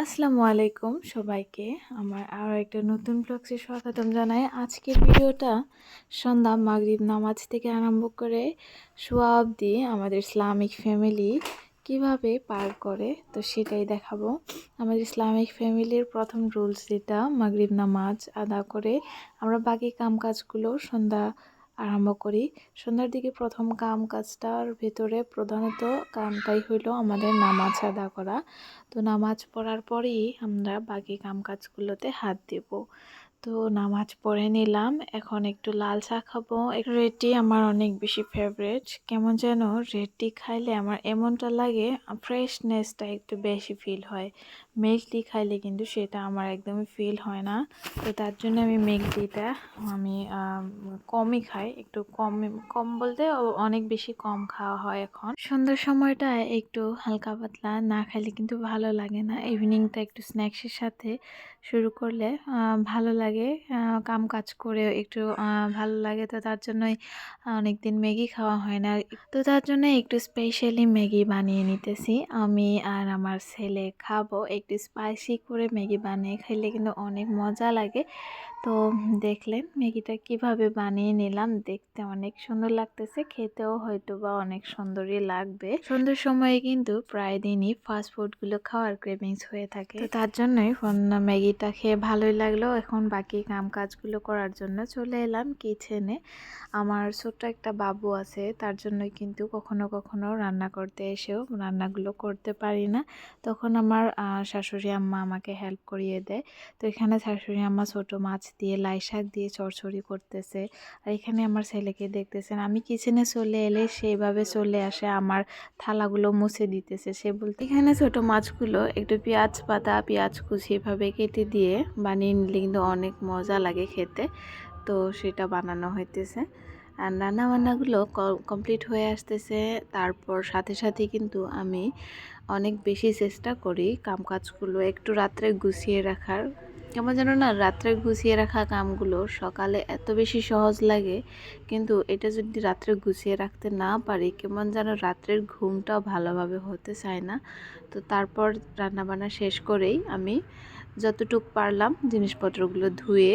আসসালামু আলাইকুম সবাইকে। আমার আরও একটা নতুন ব্লগসে স্বাগতম জানাই। আজকের ভিডিওটা সন্ধ্যা মাগরিব নামাজ থেকে আরম্ভ করে শোয়া অবধি আমাদের ইসলামিক ফ্যামিলি কিভাবে পার করে, তো সেটাই দেখাবো। আমাদের ইসলামিক ফ্যামিলির প্রথম রুলস যেটা, মাগরিব নামাজ আদা করে আমরা বাকি কাজগুলো সন্ধ্যা আরম্ভ করি। সন্ধ্যার দিকে প্রথম কাজটার ভেতরে প্রধানত কামটাই হইল আমাদের নামাজ আদা করা। তো নামাজ পড়ার পরেই আমরা বাকি কাজগুলোতে হাত দেব। তো নামাজ পড়ে নিলাম, এখন একটু লাল চা খাবো। রেড টি আমার অনেক বেশি ফেভারিট। কেমন যেন রেড টি খাইলে আমার এমনটা লাগে ফ্রেশনেসটা একটু বেশি ফিল হয়। মিল্ক টি খাইলে কিন্তু সেটা আমার একদমই ফিল হয় না। তো তার জন্য আমি মিল্ক টিটা আমি কমই খাই, একটু কম কম বলতে অনেক বেশি কম খাওয়া হয় এখন। সন্ধ্যার সময়টা একটু হালকা পাতলা না খাইলে কিন্তু ভালো লাগে না। ইভিনিংটা একটু স্ন্যাক্সের সাথে শুরু করলে ভালো লাগে, কাজ করে একটু ভালো লাগে। তো তার জন্যই অনেকদিন ম্যাগি খাওয়া হয় না, তো তার জন্য একটু স্পেশালি ম্যাগি বানিয়ে নিতেছি। আমি আর আমার ছেলে খাবো। একটু স্পাইসি করে ম্যাগি বানিয়ে খাইলে কিন্তু অনেক মজা লাগে। তো দেখলেন ম্যাগিটা কিভাবে বানিয়ে নিলাম, দেখতে অনেক সুন্দর লাগতেছে, খেতেও হয়তো বা অনেক সুন্দরই লাগবে। সন্ধ্যার সময়ে কিন্তু প্রায় দিনই ফাস্ট ফুডগুলো খাওয়ার ক্রেভিংস হয়ে থাকে, তো তার জন্যই ম্যাগিটা খেয়ে ভালোই লাগলো। এখন বাকি কাজগুলো করার জন্য চলে এলাম কিচেনে। আমার ছোট্ট একটা বাবু আছে, তার জন্যই কিন্তু কখনো কখনো রান্না করতে এসেও রান্নাগুলো করতে পারি না, তখন আমার শাশুড়ি আম্মা আমাকে হেল্প করিয়ে দেয়। তো এখানে শাশুড়ি আম্মা ছোট মাছ দিয়ে লাই শাক দিয়ে চড়চড়ি করতেছে, আর এখানে আমার ছেলেকে দেখতেছেন। আমি কিচেনে চলে এলে সেইভাবে চলে আসে আমার থালাগুলো মুছে দিতেছে। সে বলতে এখানে ছোট মাছগুলো একটু পেঁয়াজ পাতা পেঁয়াজ কুচি এভাবে কেটে দিয়ে বানিয়ে নিলে কিন্তু অনেক মজা লাগে খেতে। তো সেটা বানানো হইতেছে, আর রান্নাবান্নাগুলো কমপ্লিট হয়ে আসতেছে। তারপর সাথে সাথে কিন্তু আমি অনেক বেশি চেষ্টা করি কাজগুলো একটু রাত্রে গুছিয়ে রাখার। কেমন যেন না, রাত্রে গুছিয়ে রাখা কামগুলো সকালে এত বেশি সহজ লাগে, কিন্তু এটা যদি রাত্রে গুছিয়ে রাখতে না পারি, কেমন যেন রাত্রের ঘুমটাও ভালোভাবে হতে চায় না। তো তারপর রান্নাবান্না শেষ করেই আমি যতটুকু পারলাম জিনিসপত্রগুলো ধুয়ে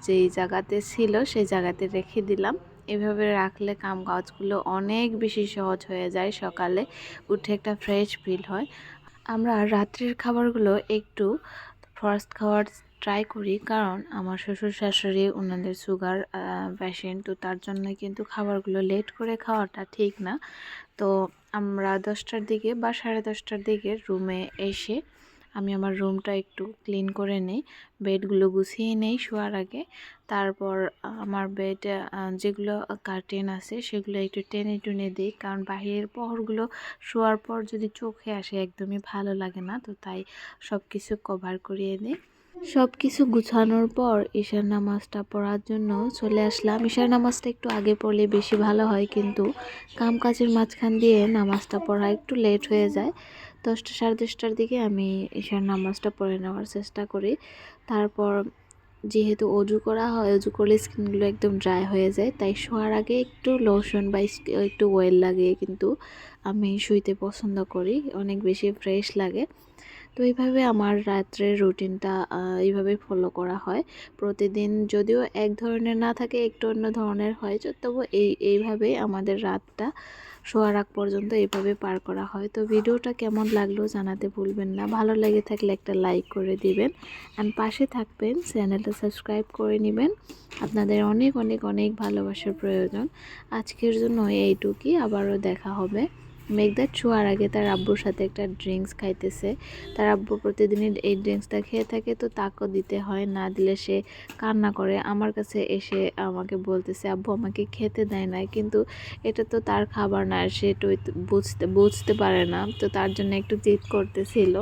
যেই জায়গাতে ছিল সেই জায়গাতে রেখে দিলাম। এভাবে রাখলে কাজগুলো অনেক বেশি সহজ হয়ে যায়, সকালে উঠে একটা ফ্রেশ ফিল হয়। আমরা রাত্রের খাবারগুলো একটু ফাস্ট খাওয়ার ট্রাই করি, কারণ আমার শ্বশুর শাশুড়ি ওনাদের সুগার পেশেন্ট, তো তার জন্য কিন্তু খাবারগুলো লেট করে খাওয়াটা ঠিক না। তো আমরা 10টার দিকে বা 10:30টার দিকে রুমে এসে আমি আমার রুমটা একটু ক্লিন করে নেই, বেডগুলো গুছিয়ে নেই শোয়ার আগে। তারপর আমার বেড যেগুলো কার্টেন আছে সেগুলো একটু টেনে টুনে দিই, কারণ বাহিরের পহরগুলো শোয়ার পর যদি চোখে আসে একদমই ভালো লাগে না। তো তাই সব কিছু কভার করিয়ে দিই। সব কিছু গুছানোর পর ঈশার নামাজটা পড়ার জন্য চলে আসলাম। ঈশার নামাজটা একটু আগে পড়লে বেশি ভালো হয়, কিন্তু কাজের মাঝখান দিয়ে নামাজটা পড়া একটু লেট হয়ে যায়। 10টা 10:30টার দিকে আমি ঈশার নামাজটা পড়ে নেওয়ার চেষ্টা করি। তারপর যেহেতু অজু করা হয়, অজু করলে স্কিনগুলো একদম ড্রাই হয়ে যায়, তাই শোয়ার আগে একটু লোশন বা একটু অয়েল লাগিয়ে কিন্তু আমি শুইতে পছন্দ করি, অনেক বেশি ফ্রেশ লাগে। তো এইভাবে আমার রাত্রের রুটিনটা এইভাবে ফলো করা হয় প্রতিদিন। যদিও এক ধরনের না থাকে, একটু অন্য ধরনের হয়, তবু এইভাবেই আমাদের রাতটা শোয়ার আগ পর্যন্ত এইভাবে পার করা হয়। তো ভিডিওটা কেমন লাগলো জানাতে ভুলবেন না, ভালো লেগে থাকলে একটা লাইক করে দিবেন, অ্যান্ড পাশে থাকবেন, চ্যানেলটা সাবস্ক্রাইব করে নেবেন। আপনাদের অনেক অনেক অনেক ভালোবাসার প্রয়োজন। আজকের জন্য এইটুকুই, আবারও দেখা হবে। মেঘদার শোয়ার আগে তার আব্বুর সাথে একটা ড্রিঙ্কস খাইতেছে। তার আব্বু প্রতিদিনই এই ড্রিঙ্কসটা খেয়ে থাকে, তো তাকেও দিতে হয়, না দিলে সে কান্না করে। আমার কাছে এসে আমাকে বলতেছে আব্বু আমাকে খেতে দেয় না, কিন্তু এটা তো তার খাবার না, সে তো বুঝতে পারে না, তো তার জন্য একটু জিদ করতেছিল।